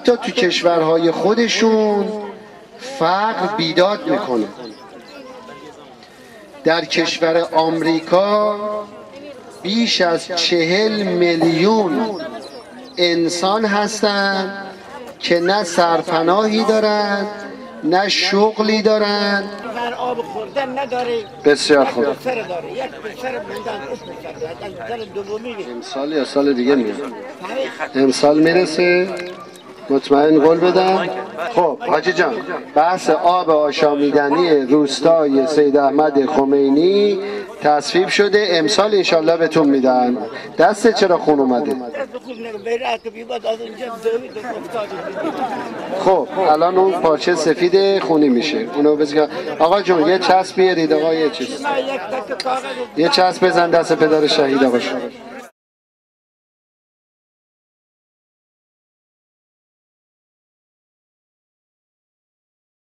حتی تو کشورهای خودشون فقر بیداد میکنه. در کشور آمریکا بیش از 40 میلیون انسان هستند که نه سرپناهی دارند نه شغلی دارند. آب خوردن نداره. بسیار خوب. یک پسر داره، یک پسر موندن دومی. امسال یا سال دیگه میاد؟ امسال میرسه؟ مطمئن قول بدم؟ خب حاجی جان، بحث آب آشامیدنی روستای سید احمد خمینی تصویب شده، امسال انشالله بهتون میدن. دسته چرا خون اومده؟ خب الان اون پارچه سفید خونی میشه، اونو بزن. آقا جون یه چسب بیارید آقا، یه چسب بزن دست پدر شهید آقا شما.